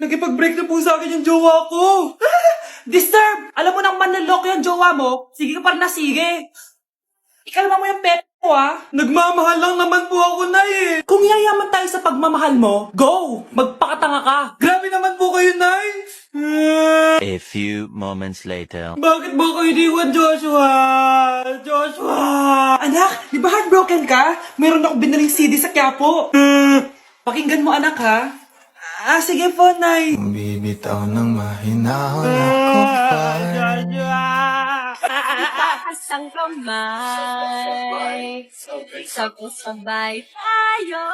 Nakipag-break na po sa akin yung jowa ko. Disturb! Alam mo nang manloloko yung jowa mo, sige ka pa rin na sige. Ikalma mo yung pep mo, ah. Nagmamahal lang naman po ako, Nay, eh. Kung yayaman tayo sa pagmamahal mo, go! Magpakatanga ka. Grabe naman po kayo, Nay. A few moments later. Bakit ba kayo iniwan, Joshua? Joshua! Anak, di ba heartbroken ka? Meron ako binaling CD sa Quiapo. Pakinggan mo, anak, ha? Sige po, Nay. Bibitaw ng mahinahon ako pa. Itaas ang kamay, sabay tayo.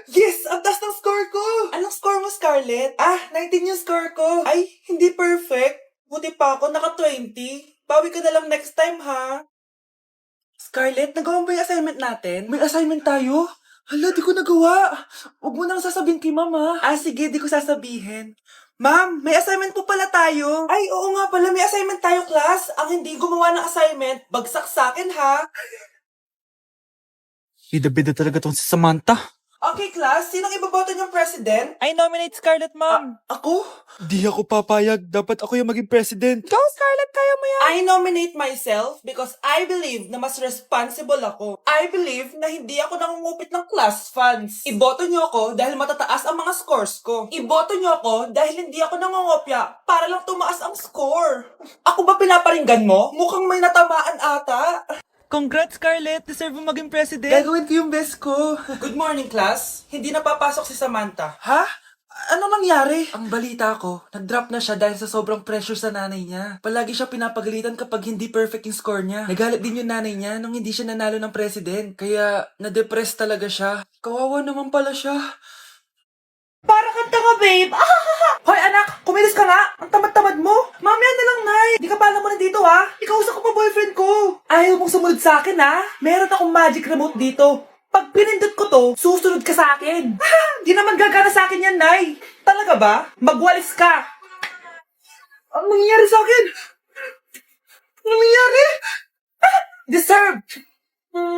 Yes! Ang taas ng score ko! Anong score mo, Scarlett? 19 yung score ko. Ay, hindi perfect. Buti pa ako, naka 20. Bawi ka na lang next time, ha? Scarlett, nagawa mo ba yung assignment natin? May assignment tayo? Hala, di ko nagawa. Huwag mo nang sasabihin kay Mama. Sige, di ko sasabihin. Ma'am, may assignment po pala tayo. Ay, oo nga pala, may assignment tayo, class. Ang hindi gumawa ng assignment, bagsak sa akin, ha? Bida-bida talaga tong si Samantha. Okay, class, sinong iboboto niyong president? I nominate Scarlett, ma'am. Ako? Di ako papayag. Dapat ako yung maging president. Ikaw, Scarlett, kaya mo yan. I nominate myself because I believe na mas responsible ako. I believe na hindi ako nangungupit ng class funds. Iboto niyo ako dahil matataas ang mga scores ko. Iboto niyo ako dahil hindi ako nangungopya para lang tumaas ang score. Ako ba pinaparinggan mo? Mukhang may natamaan ata. Congrats, Scarlett. Deserve mo maging president. Gagawin ko yung best ko. Good morning, class. Hindi na papasok si Samantha. Ha? Ano nangyari? Ang balita ko, nag-drop na siya dahil sa sobrang pressure sa nanay niya. Palagi siya pinapagalitan kapag hindi perfect yung score niya. Nagalit din yung nanay niya nung hindi siya nanalo ng president. Kaya, na-depress talaga siya. Kawawa naman pala siya. Para kang tanga, babe! Hoy, anak! Kumilos ka nga! Ang tamad-tamad mo! Mamaya na lang, Nay! Di ka pala mo nandito, ha? Ikausap ko pa boyfriend ko! Ayaw mong sumunod sa akin, ha? Meron akong magic remote dito. Pag pinindot ko to, susunod ka sa akin. Di naman gagana sa akin yan, Nay. Talaga ba? Magwalis ka. Ang nangyayari sa akin? Ang nangyayari? Deserve!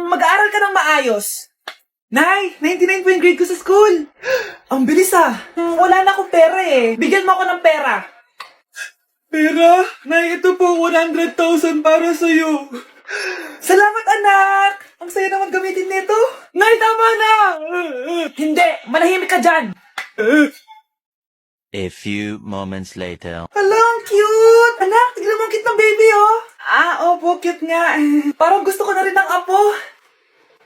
Mag-aaral ka ng maayos. Nay, 99 po yung grade ko sa school. Ang bilis, wala na akong pera eh. Bigyan mo ako ng pera. Pera? Nay, ito po 100,000 para sa'yo. Salamat, anak! Ang saya naman gamitin nito. Nay, tama na! Hindi, manahimik ka dyan. A few moments later. Hala, ang cute! Anak, tignan mo ang cute ng baby, oh. Opo, cute nga. Parang gusto ko na rin ng apo.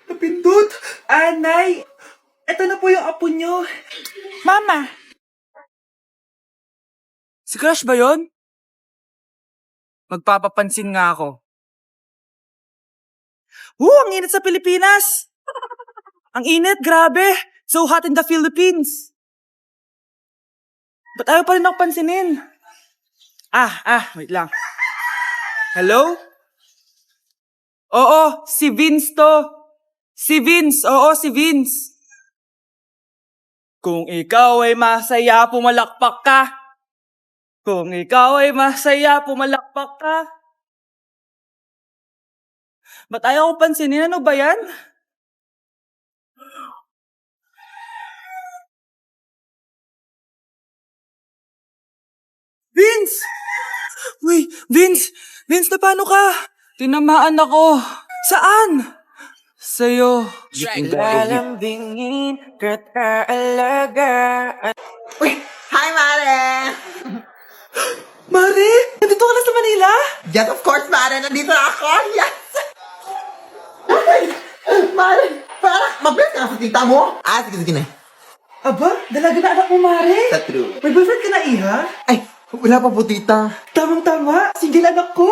Napindot. Nay, eto na po yung apo nyo. Mama! Si Crush ba yun? Magpapapansin nga ako. Ang init sa Pilipinas! Ang init, grabe! So hot in the Philippines! Ba't ayaw pa rin ako pansinin? Wait lang. Hello? Oo, si Vince to. Si Vince, oo, si Vince. Kung ikaw ay masaya, pumalakpak ka. Kung ikaw ay masaya, pumalakpak ka. Ba't ayaw ko pansinin? Ano ba yan? Vince! Uy, Vince! Vince, na paano ka? Tinamaan ako. Saan? Sa'yo. Lalambingin ka't aalagaan. Uy! Hi, Mare! Mare, nandito ka na sa Manila? Yes, of course, Mare! Nandito na ako! Yes! Mare! Mabilis ka na sa tita mo! Sige na. Aba, dalaga na anak mo, Mare. Sa true. May boyfriend ka na, Iha? Ay, wala pa po, tita. Tamang-tama, single anak ko.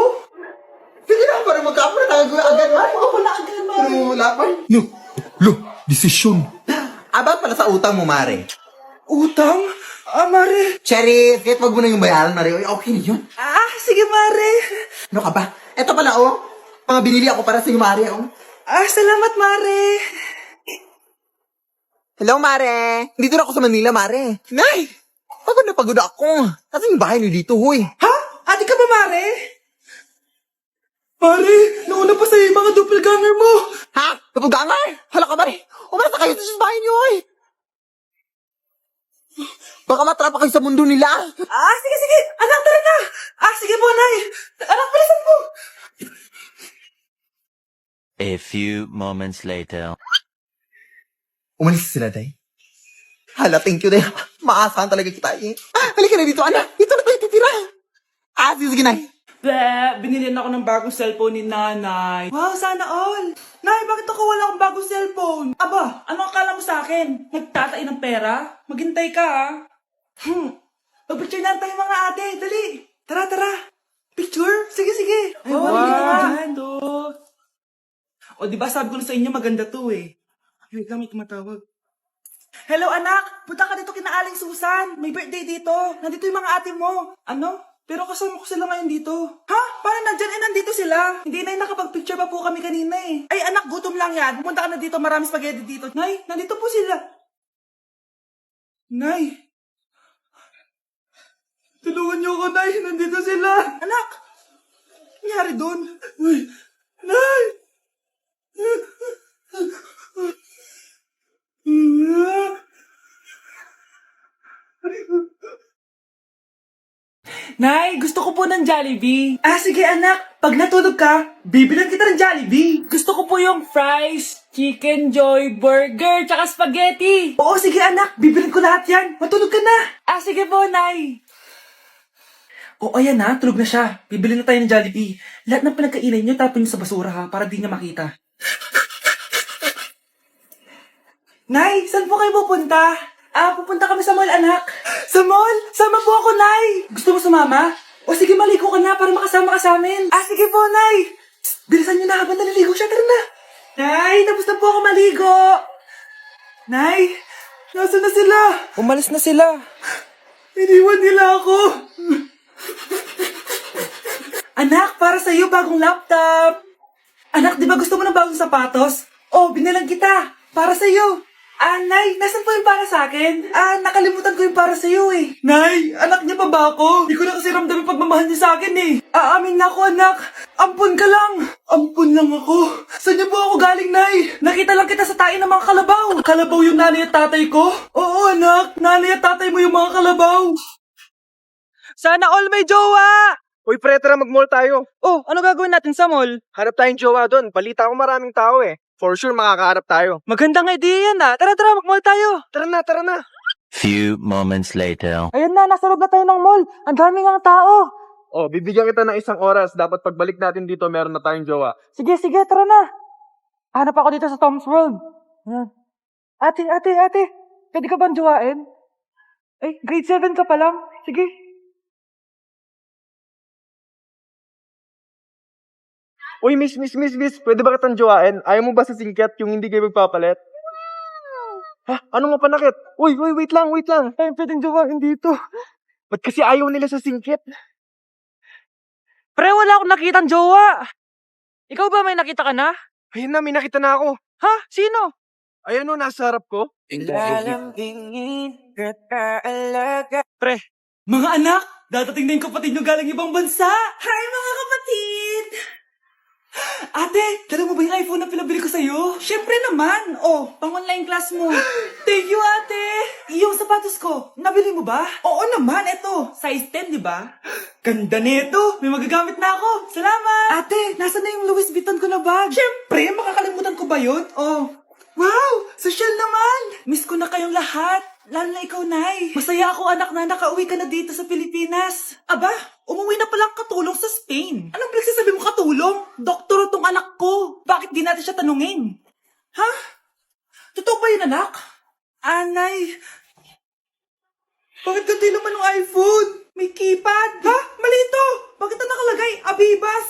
Sige na, parang magkapura na agad, Mare. Wala agad, Mare. Pero wala pa. Desisyon. About pala sa utang mo, Mare. Utang? Mare. Cherry, kahit wag mo na yung bayaran, Mare. Okay na yun. Sige, Mare. Ano ka ba? Eto pala, mga binili ako para sa iyo, Mare, Salamat, Mare. Hello, Mare. Dito na ako sa Manila, Mare. Nay! Pagod na pagod ako. Kasi yung bahay niyo dito, huy. Ha? Ate ka ba, Mare? Mare, nauna pa sa'yo yung mga doppelganger mo. Ha? Kapag Hala ka, Mare. Umalas na kayo sa bahay niyo, huy. Baka matrapa kayo sa mundo nila. Sige. Anak, tara na. Sige po, Nay. Anak, bilisan mo. A few moments later. Umalis sila, Day. Hala, thank you, Day. Maasahan talaga kita eh. Halika na dito, anak. Dito na tayo titira. Sige, Nay. Binilihan ako ng bagong cellphone ni Nanay. Wow, sana all. Nay, bakit ako wala akong bagong cellphone? Aba, ano akala mo sa akin? Nagtatain ng pera? Maghintay ka, ha? Mag-picture na tayo mga ate. Dali. Tara. Picture? Sige. Ay, wow. O, diba sabi ko na sa inyo maganda to eh. Wait lang, may tumatawag. Hello, anak. Punta ka dito kina Aling Susan. May birthday dito. Nandito yung mga ate mo. Ano? Pero kasama ko sila ngayon dito. Ha? Parang nandyan nandito sila. Hindi na nakapag-picture pa po kami kanina eh. Ay anak, gutom lang yan. Pumunta ka na dito, marami spaghetti dito. Nay, nandito po sila. Nay. Tulungan niyo ako, Nay. Nandito sila. Anak. Nangyari doon? Uy. Nay. Nay, gusto ko po ng Jollibee. Sige anak, pag natulog ka, bibilan kita ng Jollibee. Gusto ko po yung fries, chicken joy, burger, tsaka spaghetti. Oo, sige anak, bibilan ko lahat yan. Matulog ka na. Sige po, Nay. Ayan na, tulog na siya. Bibilin na tayo ng Jollibee. Lahat ng pinagkainan niyo, tapon niyo sa basura ha, para di niya makita. Nay, saan po kayo pupunta? Pupunta kami sa mall, anak. Sa mall? Sama po ako, Nay. Gusto mo sumama? O sige, maligo ka na para makasama ka sa amin. Sige po, Nay. Psst, bilisan niyo na habang naliligo siya. Tara na. Nay, tapos na po ako maligo. Nay, nasaan na sila? Umalis na sila. Iniwan nila ako. Anak, para sa'yo, bagong laptop. Anak, di ba gusto mo ng bagong sapatos? Binalang kita. Para sa'yo. Nay, nasan po yung para sa akin? Nakalimutan ko yung para sa'yo eh. Nay, anak niya pa ba ako? Di ko na kasi ramdam yung pagmamahal niya sa akin eh. Aamin na ako, anak. Ampun ka lang. Ampun lang ako. Saan niyo po ako galing, Nay? Nakita lang kita sa tain ng mga kalabaw. Kalabaw yung nanay at tatay ko? Oo, anak. Nanay at tatay mo yung mga kalabaw. Sana all may jowa! Uy, pre, tara mag-mall tayo. Oh, ano gagawin natin sa mall? Hanap tayong jowa doon. Balita ko maraming tao eh. For sure, makakaharap tayo. Magandang idea yan Tara, mag-mall tayo. Tara na. Few moments later. Ayun na, nasa loob na tayo ng mall. Ang daming ang tao. Oh, bibigyan kita ng 1 oras. Dapat pagbalik natin dito, meron na tayong jowa. Sige, tara na. Hanap ako dito sa Tom's World. Yan. Ate. Pwede ka bang jowain? Grade 7 ka pa lang. Sige. Uy, miss. Pwede ba kitang jowain? Ayaw mo ba sa singket yung hindi kayo magpapalit? Ha? Ano nga panakit? Uy, wait lang. Ay, pwedeng jowain dito. Ba't kasi ayaw nila sa singket? Pre, wala akong nakitang jowa. Ikaw ba may nakita ka na? Ayun na, may nakita na ako. Ha? Sino? Ayun o, nasa harap ko. Pre, Mga anak, dadating na yung kapatid nyo galing ibang bansa. Hi mga kapatid! Ate, dala mo ba yung iPhone na pinabili ko sa'yo? Siyempre naman. Pang-online class mo. Thank you, ate. Yung sapatos ko, nabili mo ba? Oo naman, eto. Size 10, di ba? Ganda nito. May magagamit na ako. Salamat. Ate, nasa na yung Louis Vuitton ko na bag? Siyempre, makakalimutan ko ba yun? Wow, social naman. Miss ko na kayong lahat. Lalo na ikaw, Nay. Masaya ako, anak, na nakauwi ka na dito sa Pilipinas. Aba, umuwi na palang katulong sa Spain. Anong pinagsasabi mo katulong? Doktor tong anak ko. Bakit di natin siya tanungin? Ha? Totoo ba yun, anak? Nay. Bakit ganito naman ng iPhone? May keypad. Ha? Mali ito. Bakit na nakalagay? Abibas.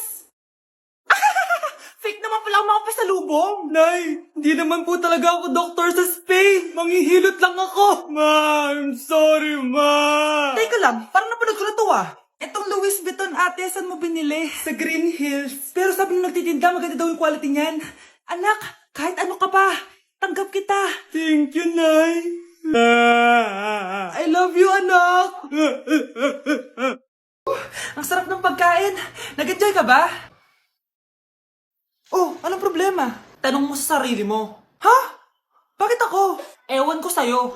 Fake naman pala ang mga pasalubong. Nay, hindi naman po talaga ako doktor sa Spain. Manghihilot lang ako. Ma, I'm sorry, ma. Teka lang, parang napanood ko na to Itong Louis Vuitton, ate, saan mo binili? Sa Green Hills. Pero sabi nung nagtitinda, maganda daw yung quality niyan. Anak, kahit ano ka pa, tanggap kita. Thank you, Nay. I love you, anak. Ang sarap ng pagkain. Nag-enjoy ka ba? Anong problema? Tanong mo sa sarili mo. Ha? Bakit ako? Ewan ko sa'yo.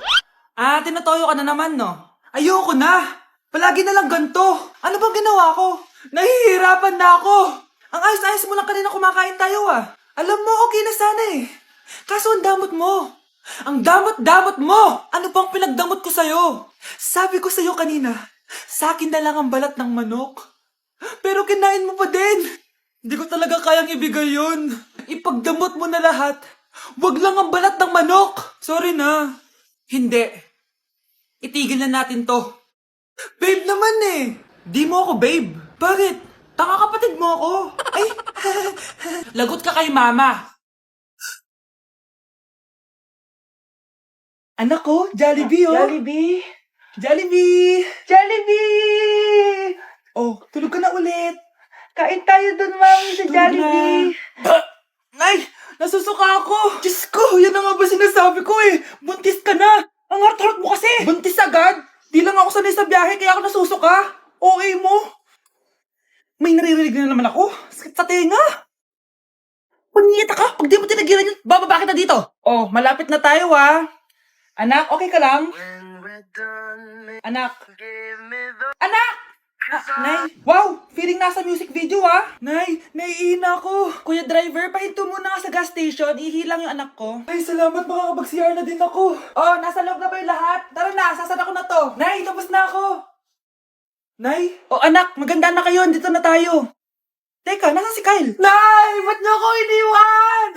Tinatoyo ka na naman, no? Ayoko na! Palagi na lang ganito! Ano bang ginawa ko? Nahihirapan na ako! Ang ayos-ayos mo lang kanina kumakain tayo ah! Alam mo, okay na sana eh! Kaso ang damot mo! Ang damot-damot mo! Ano bang pinagdamot ko sa'yo? Sabi ko sa'yo kanina, sa akin na lang ang balat ng manok. Pero kinain mo pa din! Hindi ko talaga kayang ibigay yun. Ipagdamot mo na lahat. Wag lang ang balat ng manok! Sorry na. Hindi. Itigil na natin to. Babe naman eh! Di mo ako babe. Bakit? Tanga kapatid mo ako. Ay, lagot ka kay mama. Anak ko, Jollibee oh. Jollibee! Jollibee! Jollibee! Oh, tulog ka na ulit. Kain tayo dun, mami, sa Tulog Jollibee. na. Ay, nasusuka ako. Diyos ko, yan na nga ba sinasabi ko eh. Buntis ka na. Ang hart-hart mo kasi. Buntis agad? Di lang ako sanay sa biyahe kaya ako nasusuka. Okay mo? May naririnig na naman ako. Sakit sa tenga. Pangita ka. Pag di mo tinagilan yun, bababa kita dito. Oh, malapit na tayo ah. Anak, okay ka lang? Anak. Anak! Nay, wow! Feeling nasa music video ah! Nay, naiihina ako! Kuya driver, pahinto muna nga sa gas station, ihilang yung anak ko. Ay, salamat, makakapag-CR na din ako. Oh, nasa loob na ba yung lahat? Tara na, sasara ko na to. Nay, tapos na ako. Nay? Oh anak, maganda na kayo, dito na tayo. Teka, nasa si Kyle? Nay, ba't niyo ako iniwan?